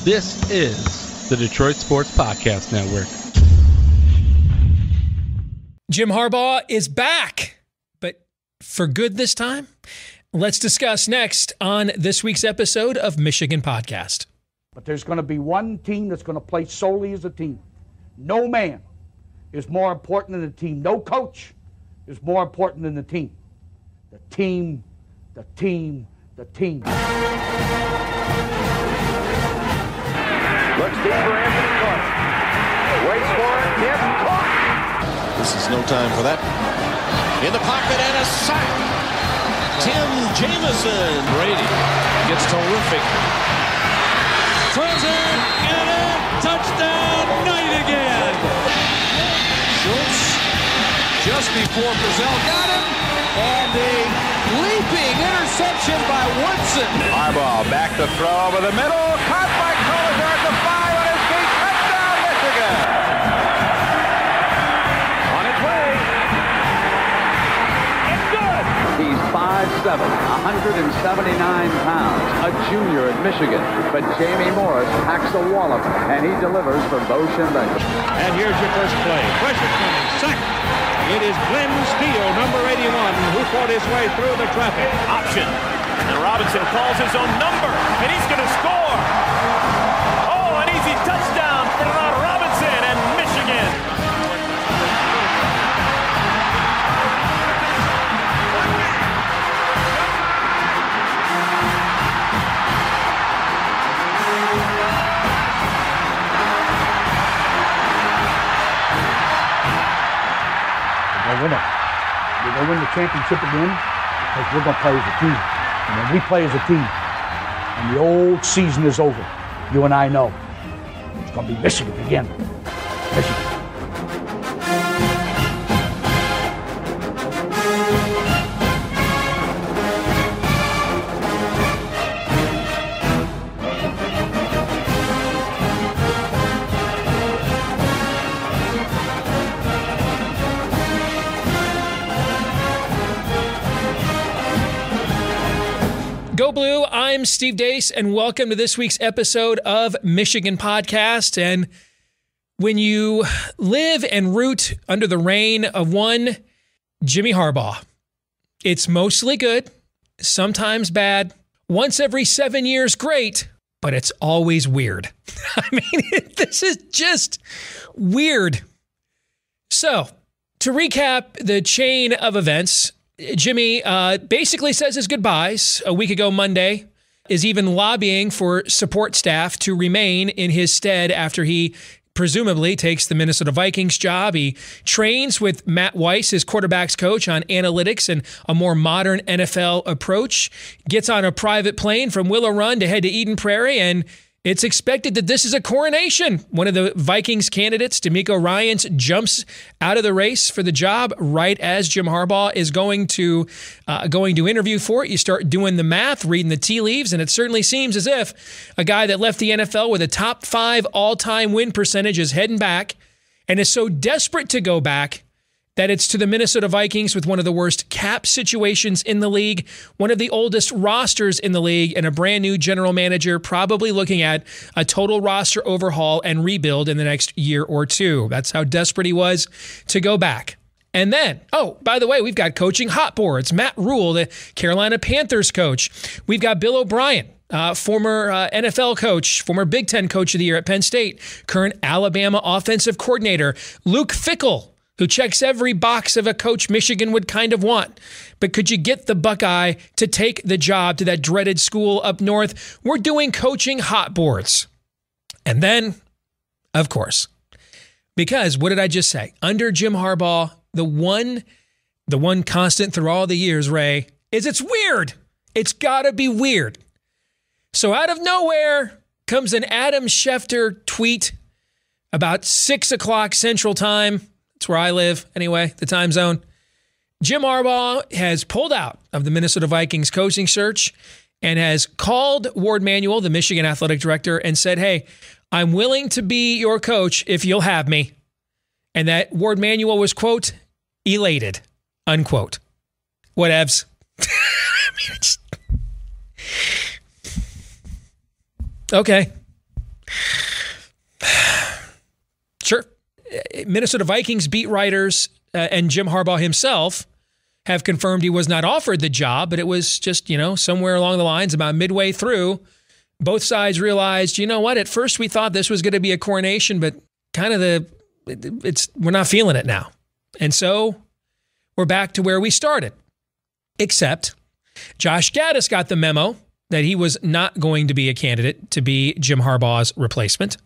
This is the Detroit Sports Podcast Network. Jim Harbaugh is back, but for good this time? Let's discuss next on this week's episode of Michigan Podcast. But there's going to be one team that's going to play solely as a team. No man is more important than the team. No coach is more important than the team. The team, the team, the team. Looks deep for Anthony Clark. Waits for it. Hit. Caught. This is no time for that. In the pocket and a sack. Tim Jamison. Brady gets terrific. Throws it and a touchdown. Knight again. Schultz just before Brazil got him. And a leaping interception by Woodson. Harbaugh back to throw over the middle. Caught by Collier at the 5 on his feet. Touchdown, Michigan. On its way. It's good. He's 5'7", 179 pounds, a junior at Michigan. But Jamie Morris packs a wallop, and he delivers for Bo Schembechler. And here's your first play. Pressure coming. Sack. It is Glenn Steele, number 81, who fought his way through the traffic. Option. And Robinson calls his own number, and he's going to score. Oh, an easy touchdown for Robinson and Michigan. We're going to win the championship again because we're going to play as a team. And when we play as a team and the old season is over, you and I know it's going to be Michigan again. Michigan. Go Blue, I'm Steve Deace, and welcome to this week's episode of Michigan Podcast. And when you live and root under the reign of one Jimmy Harbaugh, it's mostly good, sometimes bad, once every 7 years great, but it's always weird. I mean, this is just weird. So, to recap the chain of events, Jimmy basically says his goodbyes a week ago Monday, is even lobbying for support staff to remain in his stead after he presumably takes the Minnesota Vikings job. He trains with Matt Weiss, his quarterback's coach, on analytics and a more modern NFL approach, gets on a private plane from Willow Run to head to Eden Prairie, and it's expected that this is a coronation. One of the Vikings candidates, D'Amico Ryans, jumps out of the race for the job right as Jim Harbaugh is going to interview for it. You start doing the math, reading the tea leaves, and it certainly seems as if a guy that left the NFL with a top 5 all-time win percentage is heading back and is so desperate to go back that it's to the Minnesota Vikings with one of the worst cap situations in the league, one of the oldest rosters in the league, and a brand new general manager probably looking at a total roster overhaul and rebuild in the next year or two. That's how desperate he was to go back. And then, oh, by the way, we've got coaching hot boards. Matt Rule, the Carolina Panthers coach. We've got Bill O'Brien, former NFL coach, former Big Ten coach of the year at Penn State, current Alabama offensive coordinator. Luke Fickell, who checks every box of a coach Michigan would kind of want. But could you get the Buckeye to take the job to that dreaded school up north? We're doing coaching hot boards. And then, of course, because what did I just say? Under Jim Harbaugh, the one constant through all the years, Ray, is it's weird. It's got to be weird. So out of nowhere comes an Adam Schefter tweet about 6 o'clock Central Time. That's where I live, anyway, the time zone. Jim Harbaugh has pulled out of the Minnesota Vikings coaching search and has called Ward Manuel, the Michigan athletic director, and said, hey, I'm willing to be your coach if you'll have me. And that Ward Manuel was, quote, elated, unquote. Whatevs. I mean, it's... Okay. Sure. Minnesota Vikings beat writers and Jim Harbaugh himself have confirmed he was not offered the job, but it was just, somewhere along the lines, about midway through, both sides realized, you know what, at first we thought this was going to be a coronation, but kind of we're not feeling it now. And so we're back to where we started. Except Josh Gaddis got the memo that he was not going to be a candidate to be Jim Harbaugh's replacement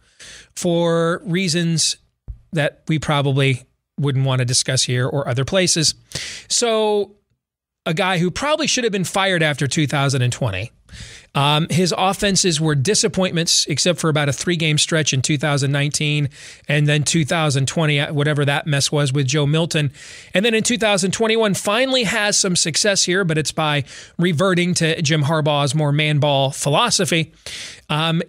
for reasons that we probably wouldn't want to discuss here or other places. So a guy who probably should have been fired after 2020. His offenses were disappointments, except for about a 3-game stretch in 2019 and then 2020, whatever that mess was with Joe Milton. And then in 2021, finally has some success here, but it's by reverting to Jim Harbaugh's more man-ball philosophy.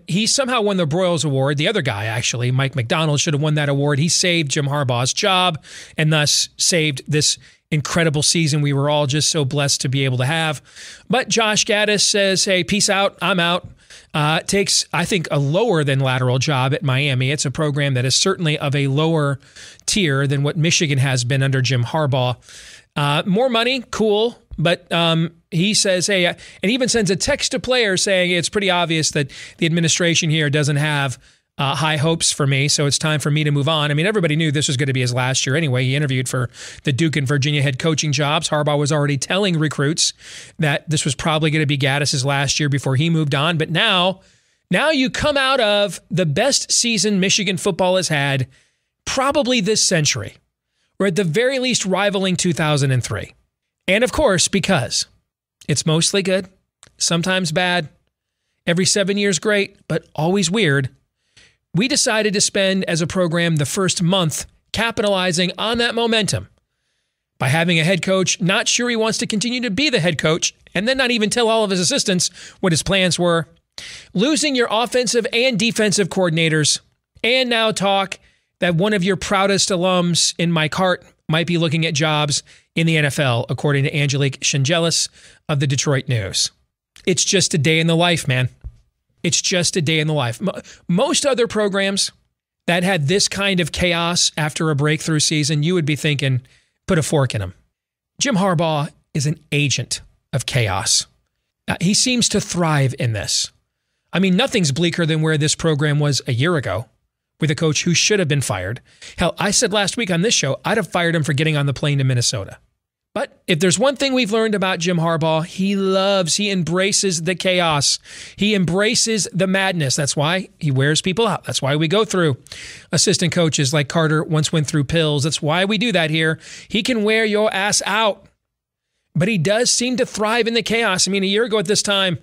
He somehow won the Broyles Award. The other guy, actually, Mike McDonald, should have won that award. He saved Jim Harbaugh's job and thus saved this incredible season we were all just so blessed to be able to have. But Josh Gaddis says, hey, peace out, I'm out. Takes, I think, a lower than lateral job at Miami. It's a program that is certainly of a lower tier than what Michigan has been under Jim Harbaugh. More money, cool. But he says, hey, and even sends a text to players saying it's pretty obvious that the administration here doesn't have high hopes for me, so it's time for me to move on. I mean, everybody knew this was going to be his last year anyway. He interviewed for the Duke and Virginia head coaching jobs. Harbaugh was already telling recruits that this was probably going to be Gaddis' last year before he moved on. But now you come out of the best season Michigan football has had probably this century, or at the very least rivaling 2003. And of course, because it's mostly good, sometimes bad, every 7 years great, but always weird. We decided to spend as a program the first month capitalizing on that momentum by having a head coach not sure he wants to continue to be the head coach and then not even tell all of his assistants what his plans were, losing your offensive and defensive coordinators, and now talk that one of your proudest alums in Mike Hart might be looking at jobs in the NFL, according to Angelique Shengelis of the Detroit News. It's just a day in the life, man. It's just a day in the life. Most other programs that had this kind of chaos after a breakthrough season, you would be thinking, put a fork in them. Jim Harbaugh is an agent of chaos. He seems to thrive in this. I mean, nothing's bleaker than where this program was a year ago with a coach who should have been fired. Hell, I said last week on this show, I'd have fired him for getting on the plane to Minnesota. But if there's one thing we've learned about Jim Harbaugh, he embraces the chaos. He embraces the madness. That's why he wears people out. That's why we go through assistant coaches like Carter once went through pills. That's why we do that here. He can wear your ass out. But he does seem to thrive in the chaos. I mean, a year ago at this time,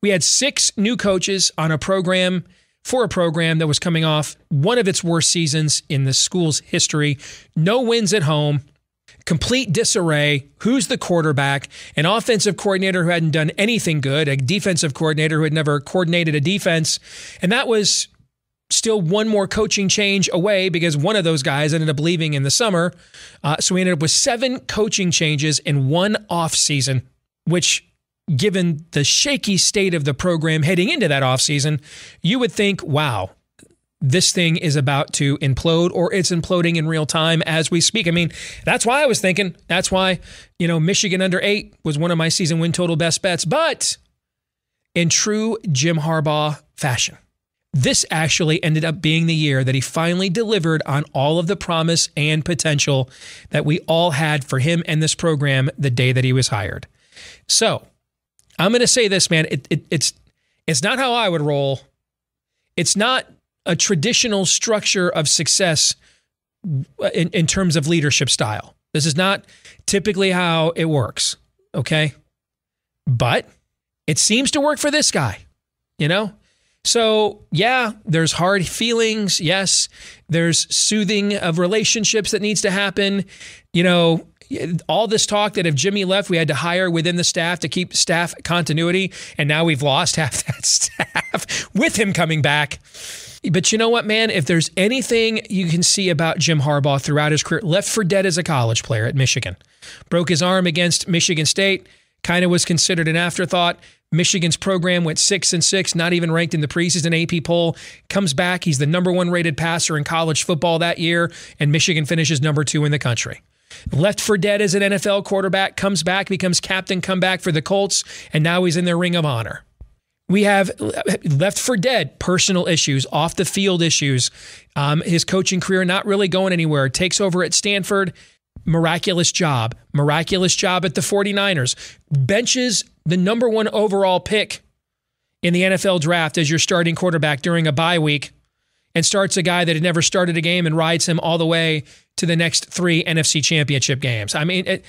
we had 6 new coaches on a program that was coming off one of its worst seasons in the school's history. No wins at home. Complete disarray. Who's the quarterback? An offensive coordinator who hadn't done anything good. A defensive coordinator who had never coordinated a defense. And that was still one more coaching change away because one of those guys ended up leaving in the summer. So we ended up with 7 coaching changes in one offseason, which, given the shaky state of the program heading into that offseason, you would think, wow, this thing is about to implode, or it's imploding in real time as we speak. I mean, that's why I was thinking. That's why, Michigan under 8 was one of my season win total best bets. But in true Jim Harbaugh fashion, this actually ended up being the year that he finally delivered on all of the promise and potential that we all had for him and this program the day that he was hired. So I'm going to say this, man. It's not how I would roll. It's not a traditional structure of success in terms of leadership style. This is not typically how it works, okay? But it seems to work for this guy, So, yeah, there's hard feelings. Yes, there's soothing of relationships that needs to happen. All this talk that if Jimmy left, we had to hire within the staff to keep staff continuity, and now we've lost half that staff with him coming back. But you know what, man? If there's anything you can see about Jim Harbaugh throughout his career, left for dead as a college player at Michigan. Broke his arm against Michigan State, kind of was considered an afterthought, Michigan's program went 6-6, not even ranked in the preseason AP poll. Comes back. He's the number 1 rated passer in college football that year, and Michigan finishes number 2 in the country. Left for dead as an NFL quarterback, comes back, becomes captain, comeback for the Colts, and now he's in their Ring of Honor. We have left for dead personal issues, off the field issues. His coaching career not really going anywhere. Takes over at Stanford. Miraculous job at the 49ers. Benches the number 1 overall pick in the NFL draft as your starting quarterback during a bye week, and starts a guy that had never started a game and rides him all the way to the next 3 NFC championship games. I mean,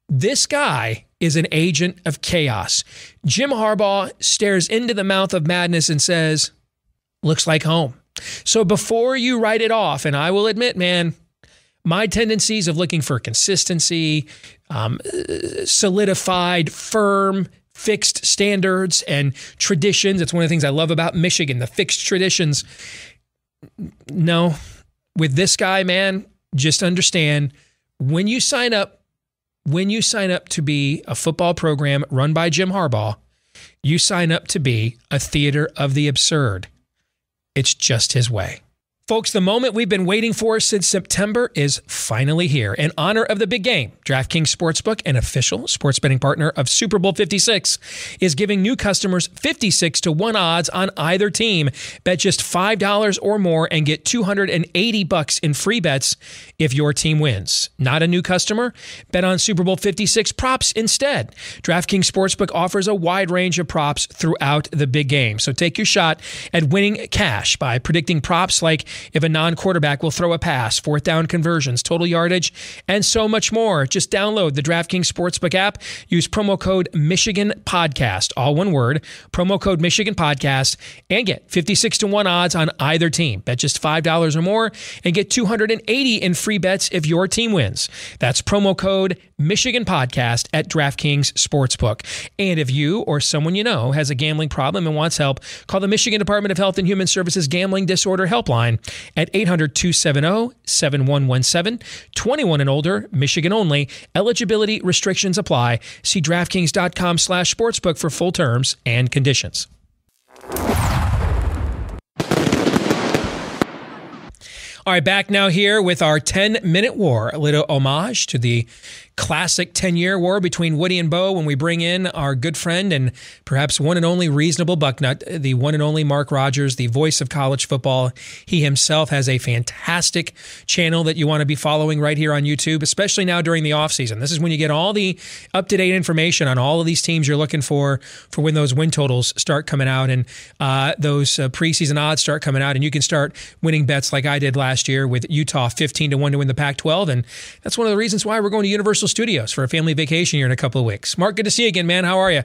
this guy is an agent of chaos. Jim Harbaugh stares into the mouth of madness and says, looks like home. So before you write it off, and I will admit, man, my tendencies of looking for consistency, solidified, firm, fixed standards and traditions. It's one of the things I love about Michigan, the fixed traditions. No, with this guy, man, just understand when you sign up to be a football program run by Jim Harbaugh, you sign up to be a theater of the absurd. It's just his way. Folks, the moment we've been waiting for since September is finally here. In honor of the big game, DraftKings Sportsbook, an official sports betting partner of Super Bowl 56, is giving new customers 56-1 odds on either team. Bet just $5 or more and get $280 in free bets if your team wins. Not a new customer? Bet on Super Bowl 56 props instead. DraftKings Sportsbook offers a wide range of props throughout the big game. So take your shot at winning cash by predicting props like if a non-quarterback will throw a pass, 4th down conversions, total yardage, and so much more. Just download the DraftKings Sportsbook app. Use promo code MichiganPodcast, all one word, promo code MichiganPodcast, and get 56-1 odds on either team. Bet just $5 or more and get $280 in free bets if your team wins. That's promo code MichiganPodcast at DraftKings Sportsbook. And if you or someone you know has a gambling problem and wants help, call the Michigan Department of Health and Human Services Gambling Disorder Helpline at 800-270-7117. 21 and older, Michigan only. Eligibility restrictions apply. See DraftKings.com/sportsbook for full terms and conditions. All right, back now here with our 10-minute war, a little homage to the classic 10-year war between Woody and Bo when we bring in our good friend and perhaps one and only reasonable bucknut, the one and only Mark Rogers, the voice of college football. He himself has a fantastic channel that you want to be following right here on YouTube, especially now during the offseason. This is when you get all the up-to-date information on all of these teams you're looking for when those win totals start coming out and those preseason odds start coming out, and you can start winning bets like I did last year with Utah 15-1 to win the Pac-12, and that's one of the reasons why we're going to Universal Studios for a family vacation here in a couple of weeks. Mark, good to see you again, man. How are you?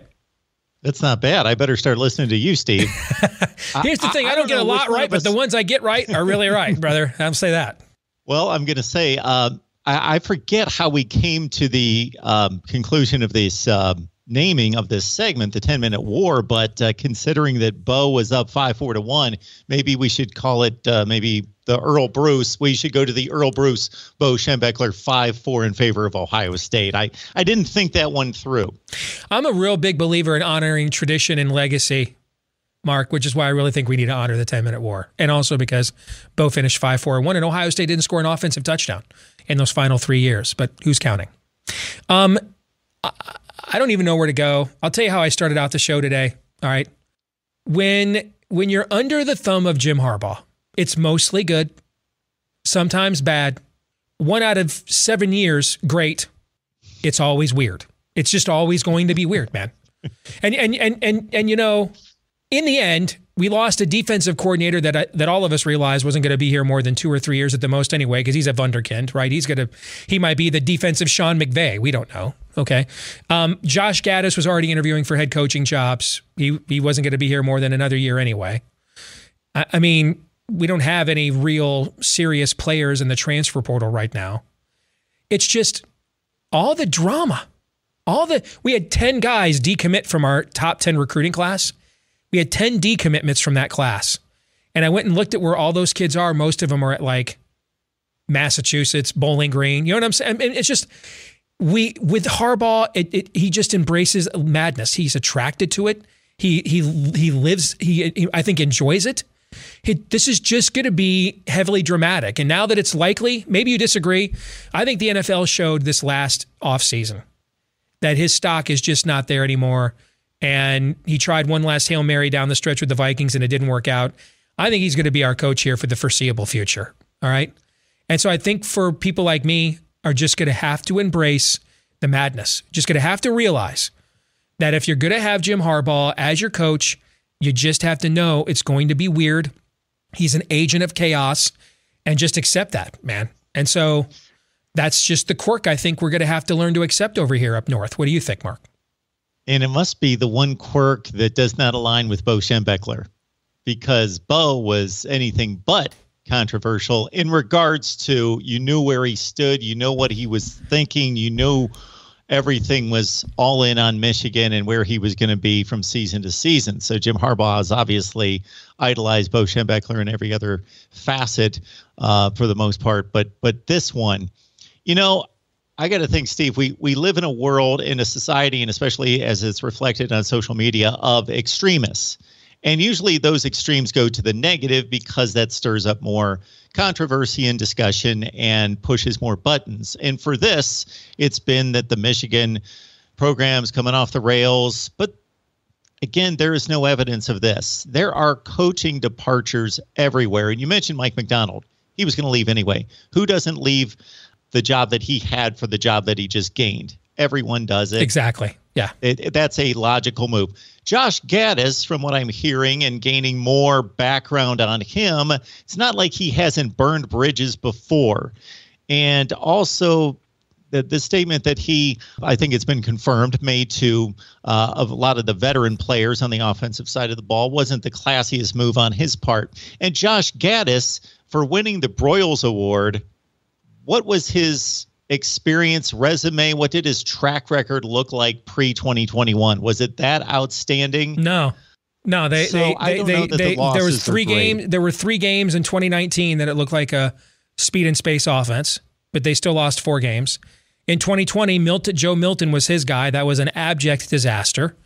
That's not bad. I better start listening to you, Steve. Here's the thing. I don't get a lot right, but the ones I get right are really right, brother. I'll say that. Well, I'm going to say I forget how we came to the conclusion of this naming of this segment, the 10-minute war, but considering that Bo was up 5-4-1, maybe we should call it maybe the Earl Bruce. We should go to the Earl Bruce, Bo Schembechler 5-4 in favor of Ohio State. I didn't think that one through. I'm a real big believer in honoring tradition and legacy, Mark, which is why I really think we need to honor the 10-minute war. And also because Bo finished 5-4-1 and Ohio State didn't score an offensive touchdown in those final 3 years, but who's counting? I don't even know where to go. I'll tell you how I started out the show today. All right. When you're under the thumb of Jim Harbaugh, it's mostly good, sometimes bad. 1 out of 7 years, great. It's always weird. It's just always going to be weird, man. And you know, in the end, we lost a defensive coordinator that all of us realized wasn't going to be here more than 2 or 3 years at the most anyway, because he's a wunderkind, right? He might be the defensive Sean McVay. We don't know. Okay. Josh Gaddis was already interviewing for head coaching jobs. He wasn't going to be here more than another year anyway. I mean, we don't have any real serious players in the transfer portal right now. It's just all the drama. We had 10 guys decommit from our top 10 recruiting class. We had 10 decommitments from that class. And I went and looked at where all those kids are. Most of them are at like Massachusetts, Bowling Green. You know what I'm saying? It's just, with Harbaugh, he just embraces madness. He's attracted to it. He lives. He I think enjoys it. This is just going to be heavily dramatic. And now that it's likely, maybe you disagree. I think the NFL showed this last offseason that his stock is just not there anymore. And he tried one last Hail Mary down the stretch with the Vikings and it didn't work out. I think he's going to be our coach here for the foreseeable future. All right. And so I think for people like me are just going to have to embrace the madness. Just going to have to realize that if you're going to have Jim Harbaugh as your coach, you just have to know it's going to be weird. He's an agent of chaos, and just accept that, man. And so that's just the quirk I think we're going to have to learn to accept over here up north. What do you think, Mark? And it must be the one quirk that does not align with Bo Schembechler, because Bo was anything but controversial in regards to, you knew where he stood, you know what he was thinking, you knew everything was all in on Michigan and where he was going to be from season to season. So Jim Harbaugh has obviously idolized Bo Schembechler in every other facet for the most part. But this one, you know, I got to think, Steve, we live in a world, in a society, and especially as it's reflected on social media, of extremists. And usually those extremes go to the negative because that stirs up more controversy and discussion and pushes more buttons. And for this, it's been that the Michigan program's coming off the rails. But again, there is no evidence of this. There are coaching departures everywhere. And you mentioned Mike McDonald. He was going to leave anyway. Who doesn't leave the job that he had for the job that he just gained? Everyone does it. Exactly. Yeah. That's a logical move. Josh Gaddis, from what I'm hearing and gaining more background on him, it's not like he hasn't burned bridges before. And also the statement that he, I think it's been confirmed, made to of a lot of the veteran players on the offensive side of the ball wasn't the classiest move on his part. And Josh Gaddis, for winning the Broyles Award, what was his experience, resume? What did his track record look like pre-2021? Was it that outstanding? No. There was 3 games. There were 3 games in 2019 that it looked like a speed and space offense, but they still lost 4 games. In 2020, Joe Milton was his guy. That was an abject disaster.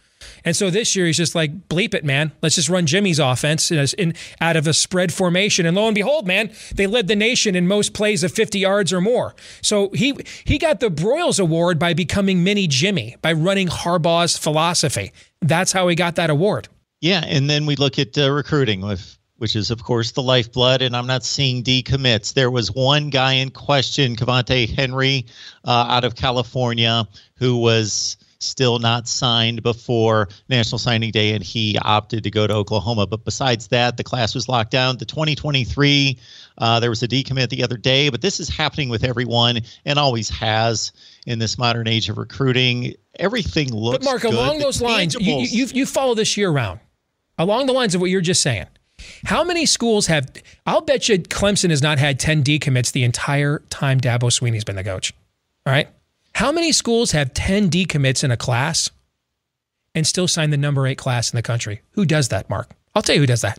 And so this year he's just like, bleep it, man. Let's just run Jimmy's offense out of a spread formation. And lo and behold, man, they led the nation in most plays of 50 yards or more. So he got the Broyles Award by becoming mini Jimmy, by running Harbaugh's philosophy. That's how he got that award. Yeah, and then we look at recruiting, which is, of course, the lifeblood, and I'm not seeing decommits. There was one guy in question, Cavante Henry, out of California, who was still not signed before National Signing Day, and he opted to go to Oklahoma. But besides that, the class was locked down. The 2023, there was a decommit the other day, but this is happening with everyone and always has in this modern age of recruiting. Everything looks good. But Mark, good. Along those lines, you follow this year round. Along the lines of what you're just saying, how many schools have, I'll bet you Clemson has not had 10 decommits the entire time Dabo Swinney's been the coach. All right? How many schools have 10 decommits in a class and still sign the number 8 class in the country? Who does that, Mark? I'll tell you who does that.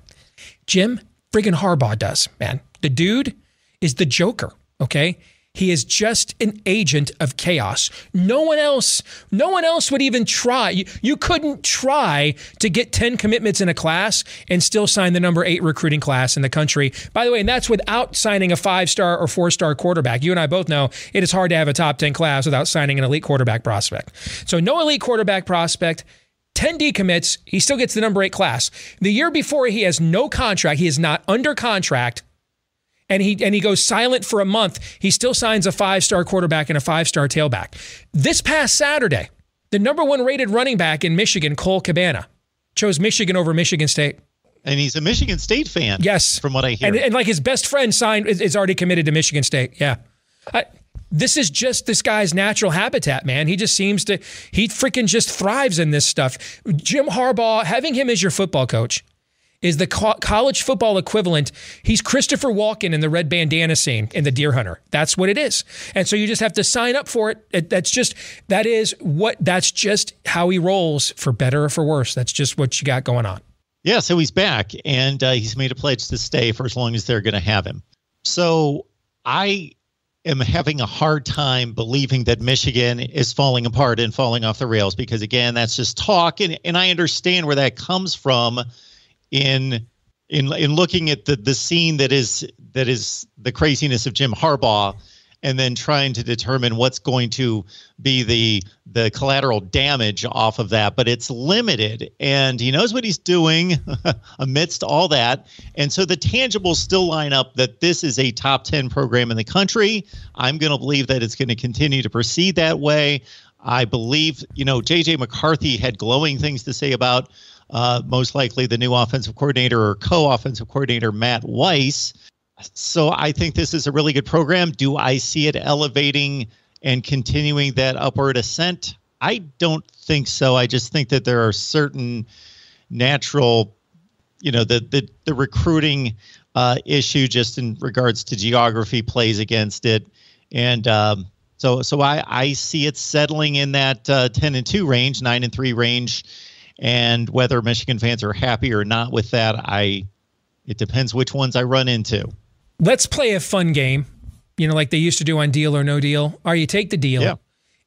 Jim friggin' Harbaugh does, man. The dude is the Joker, okay? He is just an agent of chaos. No one else would even try. You couldn't try to get 10 commitments in a class and still sign the number 8 recruiting class in the country. By the way, and that's without signing a 5-star or 4-star quarterback. You and I both know it is hard to have a top 10 class without signing an elite quarterback prospect. So no elite quarterback prospect, 10 decommits, he still gets the number 8 class. The year before, he has no contract. He is not under contract. And he goes silent for a month. He still signs a 5-star quarterback and a 5-star tailback. This past Saturday, the number 1 rated running back in Michigan, Cole Cabana, chose Michigan over Michigan State. And he's a Michigan State fan. Yes. From what I hear. And like his best friend is already committed to Michigan State. Yeah. This is just this guy's natural habitat, man. He freaking just thrives in this stuff. Jim Harbaugh, having him as your football coach, is the college football equivalent. He's Christopher Walken in the red bandana scene in The Deer Hunter. That's what it is. And so you just have to sign up for it. That's just how he rolls, for better or for worse. That's just what you got going on. Yeah, so he's back, and he's made a pledge to stay for as long as they're going to have him. So I am having a hard time believing that Michigan is falling apart and falling off the rails, because again, that's just talk, and I understand where that comes from in looking at the scene that is the craziness of Jim Harbaugh, and then trying to determine what's going to be the collateral damage off of that. But it's limited, and he knows what he's doing amidst all that. And so the tangibles still line up that this is a top 10 program in the country. I'm going to believe that it's going to continue to proceed that way. I believe, J.J. McCarthy had glowing things to say about most likely the new offensive coordinator or co-offensive coordinator, Matt Weiss. So I think this is a really good program. Do I see it elevating and continuing that upward ascent? I don't think so. I just think that there are certain natural, the recruiting issue just in regards to geography plays against it. And so I see it settling in that 10-2 range, 9-3 range. And whether Michigan fans are happy or not with that, it depends which ones I run into. Let's play a fun game, like they used to do on Deal or No Deal. Or you take the deal. Yeah.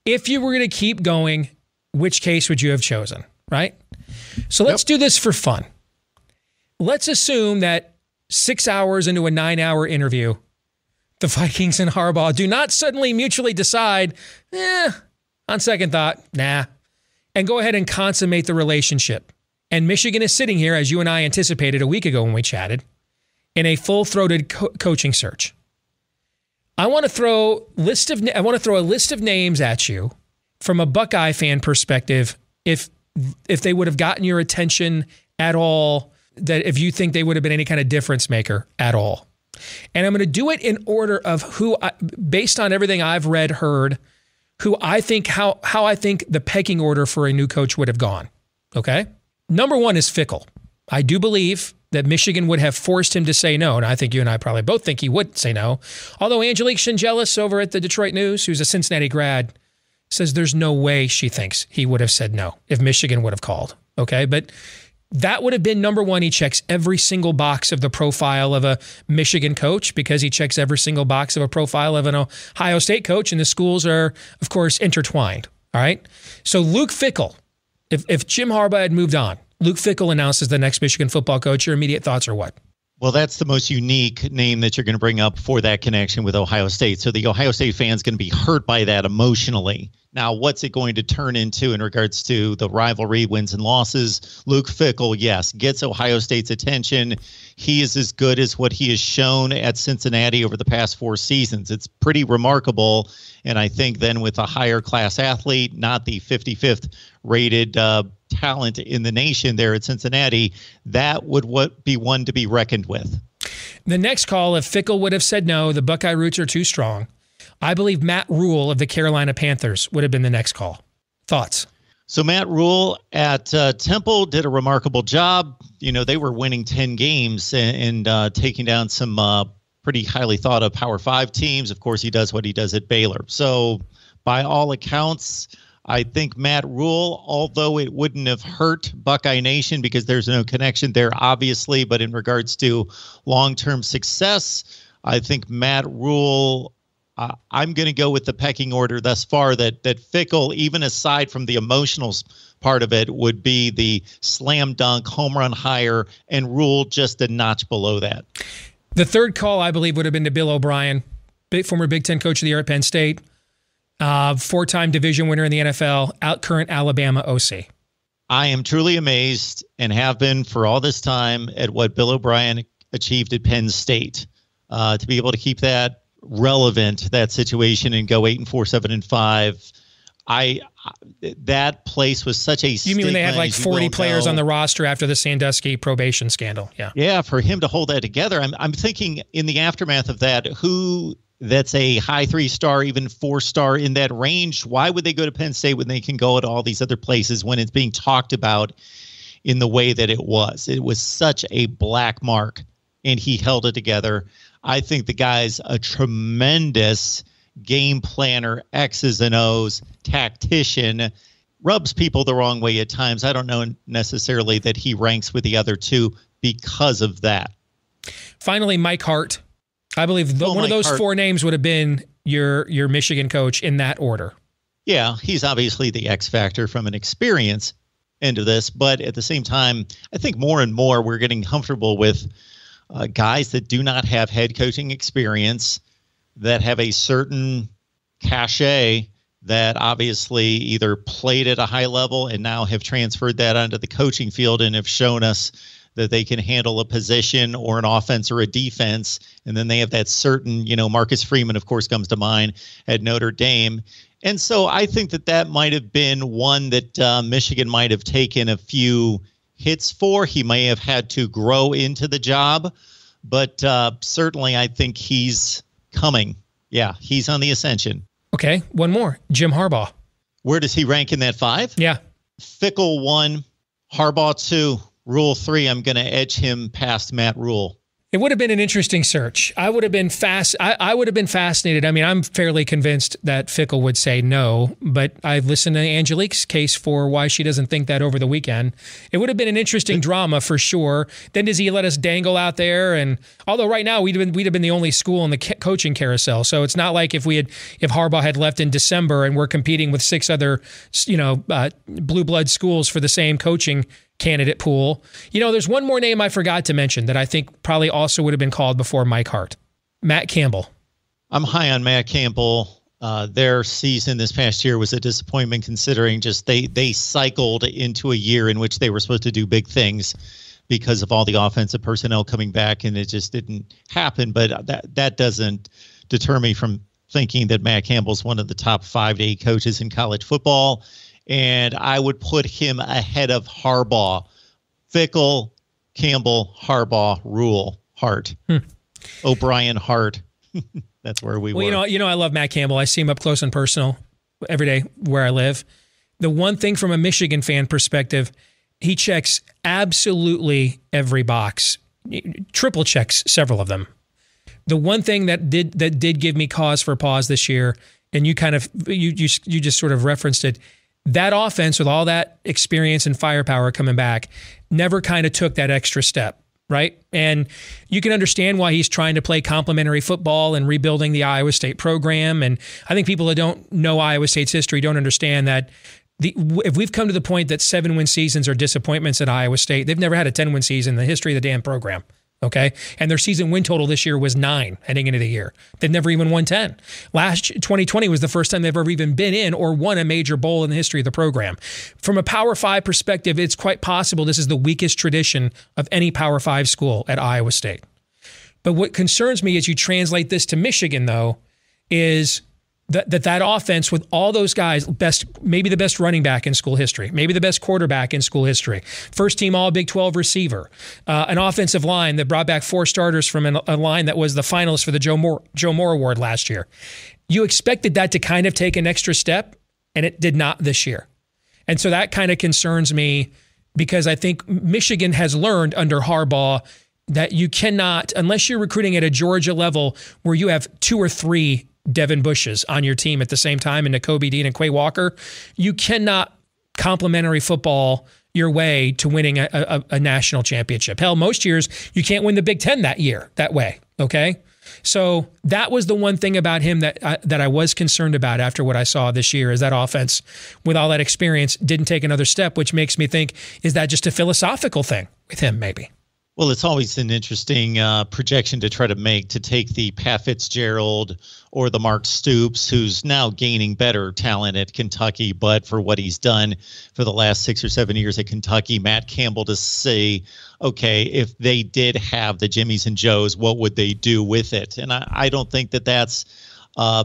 If you were going to keep going, which case would you have chosen, right? So let's do this for fun. Let's assume that 6 hours into a 9-hour interview, the Vikings and Harbaugh do not suddenly mutually decide, on second thought, nah, and go ahead and consummate the relationship. And Michigan is sitting here, as you and I anticipated a week ago when we chatted, in a full-throated coaching search. I want to throw a list of names at you from a Buckeye fan perspective, if they would have gotten your attention at all, that if you think they would have been any kind of difference maker at all. And I'm going to do it in order of based on everything I've read, heard, how I think the pecking order for a new coach would have gone. Okay? Number one is Fickell. I do believe that Michigan would have forced him to say no, and I think you and I probably both think he would say no. Although Angelique Shingelis over at the Detroit News, who's a Cincinnati grad, says there's no way she thinks he would have said no if Michigan would have called. Okay? But that would have been number one. He checks every single box of the profile of a Michigan coach because he checks every single box of a profile of an Ohio State coach, and the schools are, of course, intertwined. All right? So Luke Fickell, if Jim Harbaugh had moved on, Luke Fickell announces the next Michigan football coach. Your immediate thoughts are what? Well, that's the most unique name that you're going to bring up for that connection with Ohio State. So the Ohio State fan's going to be hurt by that emotionally. Now, what's it going to turn into in regards to the rivalry, wins and losses? Luke Fickell, yes, gets Ohio State's attention. He is as good as what he has shown at Cincinnati over the past 4 seasons. It's pretty remarkable. And I think then with a higher class athlete, not the 55th rated talent in the nation there at Cincinnati, that would be one to be reckoned with. The next call, if Fickell would have said no, the Buckeye roots are too strong, I believe Matt Rule of the Carolina Panthers would have been the next call. Thoughts? So Matt Rule at Temple did a remarkable job. They were winning 10 games and taking down some pretty highly thought of Power 5 teams. Of course, he does what he does at Baylor. So by all accounts, I think Matt Rule, although it wouldn't have hurt Buckeye Nation because there's no connection there, obviously, but in regards to long-term success, I think Matt Rule, I'm going to go with the pecking order thus far that Fickell, even aside from the emotional part of it, would be the slam dunk, home run hire, and Rule just a notch below that. The third call, I believe, would have been to Bill O'Brien, former Big Ten Coach of the Year at Penn State. 4-time division winner in the NFL, current Alabama OC. I am truly amazed and have been for all this time at what Bill O'Brien achieved at Penn State. To be able to keep that relevant, that situation, and go 8-4, 7-5. That place was such a You mean when they had like 40 players on the roster after the Sandusky probation scandal? Yeah. Yeah, for him to hold that together. I'm thinking in the aftermath of that, that's a high 3-star, even 4-star in that range. Why would they go to Penn State when they can go to all these other places when it's being talked about in the way that it was? It was such a black mark, and he held it together. I think the guy's a tremendous game planner, X's and O's, tactician, rubs people the wrong way at times. I don't know necessarily that he ranks with the other two because of that. Finally, Mike Hart. I believe one of those four names would have been your Michigan coach in that order. Yeah, he's obviously the X factor from an experience into this, but at the same time, I think more and more we're getting comfortable with guys that do not have head coaching experience, that have a certain cachet, that obviously either played at a high level and now have transferred that onto the coaching field and have shown us that they can handle a position or an offense or a defense. And then they have that certain, Marcus Freeman, of course, comes to mind at Notre Dame. And so I think that might have been one that Michigan might have taken a few hits for. He may have had to grow into the job, but certainly I think he's coming. Yeah, he's on the ascension. Okay, one more. Jim Harbaugh. Where does he rank in that 5? Yeah. Fickle 1, Harbaugh 2, Rule 3. I'm going to edge him past Matt Rule. It would have been an interesting search. I would have been I would have been fascinated. I mean, I'm fairly convinced that Fickle would say no, but I listened to Angelique's case for why she doesn't think that over the weekend. It would have been an interesting drama for sure. Then does he let us dangle out there? And although right now we'd have been the only school in the coaching carousel, so it's not like if Harbaugh had left in December and we're competing with 6 other blue blood schools for the same coaching candidate pool. There's one more name I forgot to mention that I think probably also would have been called before Mike Hart. Matt Campbell. I'm high on Matt Campbell. Their season this past year was a disappointment considering just they cycled into a year in which they were supposed to do big things because of all the offensive personnel coming back, and it just didn't happen. But that doesn't deter me from thinking that Matt Campbell's one of the top 5 to 8 coaches in college football. And I would put him ahead of Harbaugh. Fickle, Campbell, Harbaugh, Rule, Hart. O'Brien, Hart. That's where we were. I love Matt Campbell. I see him up close and personal every day where I live. The one thing from a Michigan fan perspective, he checks absolutely every box. Triple checks several of them. The one thing that did give me cause for pause this year, and you just sort of referenced it, that offense with all that experience and firepower coming back never kind of took that extra step, right? And you can understand why he's trying to play complementary football and rebuilding the Iowa State program. And I think people that don't know Iowa State's history don't understand that if we've come to the point that 7-win seasons are disappointments at Iowa State, they've never had a 10-win season in the history of the damn program. Okay. And their season win total this year was 9 heading into the year. They've never even won 10. 2020 was the first time they've ever even been in or won a major bowl in the history of the program. From a Power 5 perspective, it's quite possible this is the weakest tradition of any Power 5 school at Iowa State. But what concerns me as you translate this to Michigan, though, is that offense with all those guys, maybe the best running back in school history, maybe the best quarterback in school history, first team all Big 12 receiver, an offensive line that brought back 4 starters from a line that was the finalist for the Joe Moore Award last year. You expected that to kind of take an extra step, and it did not this year. And so that kind of concerns me because I think Michigan has learned under Harbaugh that you cannot, unless you're recruiting at a Georgia level where you have 2 or 3 Devin Bushes on your team at the same time and Nakobe Dean and Quay Walker, you cannot complementary football your way to winning a national championship. Hell, most years you can't win the Big Ten that way. Okay. So that was the one thing about him that I was concerned about after what I saw this year is that offense with all that experience didn't take another step, which makes me think, is that just a philosophical thing with him maybe? Well, it's always an interesting projection to try to make, to take the Pat Fitzgerald or the Mark Stoops, who's now gaining better talent at Kentucky, but for what he's done for the last 6 or 7 years at Kentucky, Matt Campbell, to say, okay, if they did have the Jimmies and Joes, what would they do with it? And I don't think that's I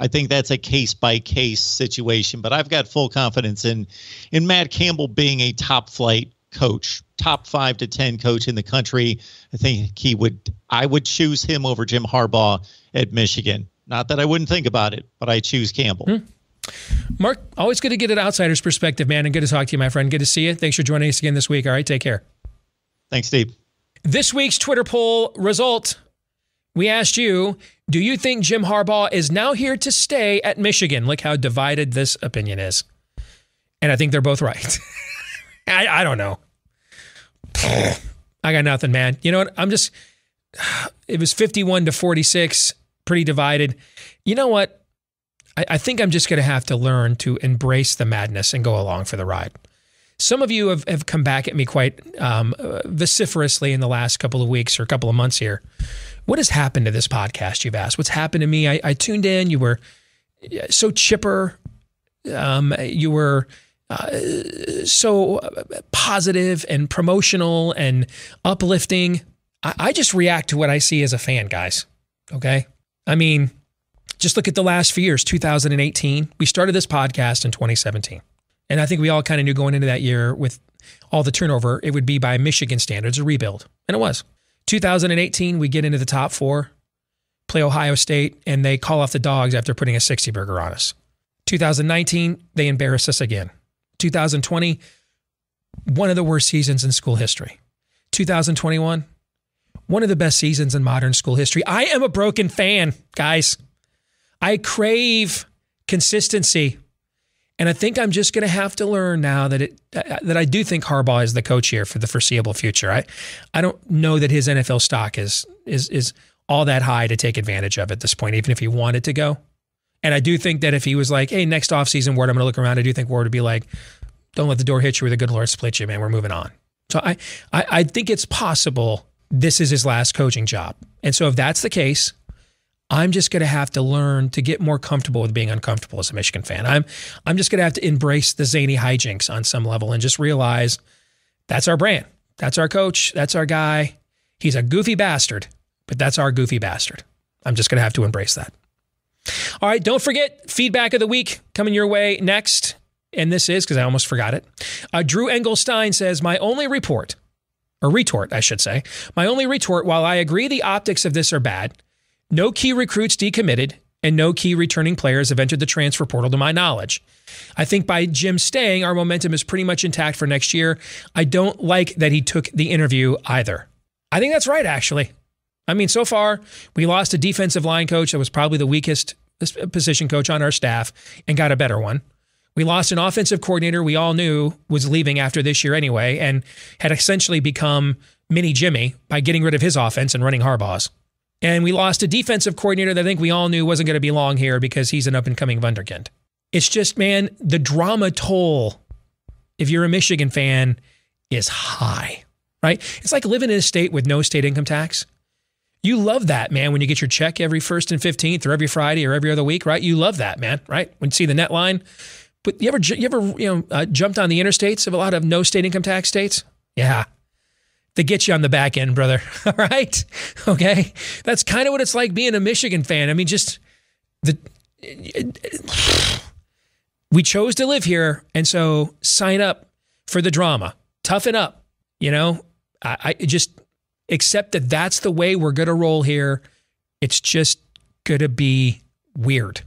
think that's a case-by-case situation, but I've got full confidence in Matt Campbell being a top-flight coach, top 5 to 10 coach in the country. I think I would choose him over Jim Harbaugh at Michigan. Not that I wouldn't think about it, but I choose Campbell. Mark, always good to get an outsider's perspective, man, and good to talk to you, my friend. Good to see you. Thanks for joining us again this week. All right, take care. Thanks, Steve. This week's Twitter poll result, we asked you, do you think Jim Harbaugh is now here to stay at Michigan? Look how divided this opinion is. And I think they're both right. I don't know. I got nothing, man. You know what? it was 51-46, pretty divided. You know what? I think I'm just going to have to learn to embrace the madness and go along for the ride. Some of you have come back at me quite vociferously in the last couple of weeks or couple of months here. What has happened to this podcast, you've asked? What's happened to me? I tuned in. You were so chipper. You were so positive and promotional and uplifting. I just react to what I see as a fan, guys. Okay? I mean, just look at the last few years, 2018. We started this podcast in 2017. And I think we all kind of knew going into that year with all the turnover, it would be by Michigan standards, a rebuild. And it was. 2018, we get into the top 4, play Ohio State, and they call off the dogs after putting a 60 burger on us. 2019, they embarrass us again. 2020, one of the worst seasons in school history. 2021, one of the best seasons in modern school history. I am a broken fan, guys. I crave consistency. And I think I'm just going to have to learn now that I do think Harbaugh is the coach here for the foreseeable future. I don't know that his NFL stock is all that high to take advantage of at this point, even if he wanted to go. And I do think that if he was like, hey, next offseason, Ward, I'm going to look around, I do think Ward would be like, don't let the door hit you or the good Lord split you, man. We're moving on. So I think it's possible this is his last coaching job. And so if that's the case, I'm just going to have to learn to get more comfortable with being uncomfortable as a Michigan fan. I'm just going to have to embrace the zany hijinks on some level and just realize that's our brand. That's our coach. That's our guy. He's a goofy bastard, but that's our goofy bastard. I'm just going to have to embrace that. All right, don't forget, feedback of the week coming your way next. And this is, because I almost forgot it. Drew Engelstein says, my only retort, while I agree the optics of this are bad, no key recruits decommitted, and no key returning players have entered the transfer portal to my knowledge. I think by Jim staying, our momentum is pretty much intact for next year. I don't like that he took the interview either. I think that's right, actually. I mean, so far, we lost a defensive line coach that was probably the weakest position coach on our staff and got a better one. We lost an offensive coordinator we all knew was leaving after this year anyway and had essentially become mini Jimmy by getting rid of his offense and running Harbaugh's. And we lost a defensive coordinator that I think we all knew wasn't going to be long here because he's an up-and-coming wunderkind. It's just, man, the drama toll, if you're a Michigan fan, is high, right? It's like living in a state with no state income tax. You love that, man, when you get your check every 1st and 15th or every Friday or every other week, right? You love that, man, right? When you see the net line. But you ever jumped on the interstates of a lot of no state income tax states? Yeah. They get you on the back end, brother. All right? Okay? That's kind of what it's like being a Michigan fan. I mean, we chose to live here, and so sign up for the drama. Toughen up. I just accept that that's the way we're going to roll here. It's just going to be weird.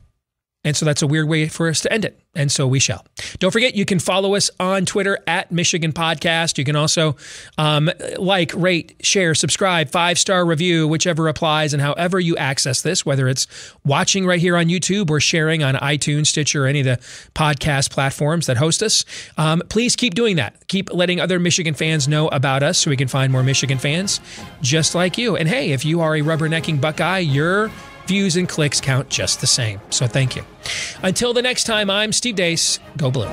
And so that's a weird way for us to end it. And so we shall. Don't forget, you can follow us on Twitter at Michigan Podcast. You can also like, rate, share, subscribe, 5-star review, whichever applies, and however you access this, whether it's watching right here on YouTube or sharing on iTunes, Stitcher, or any of the podcast platforms that host us. Please keep doing that. Keep letting other Michigan fans know about us so we can find more Michigan fans just like you. And hey, if you are a rubbernecking Buckeye, you're views and clicks count just the same. So thank you. Until the next time, I'm Steve Deace. Go Blue.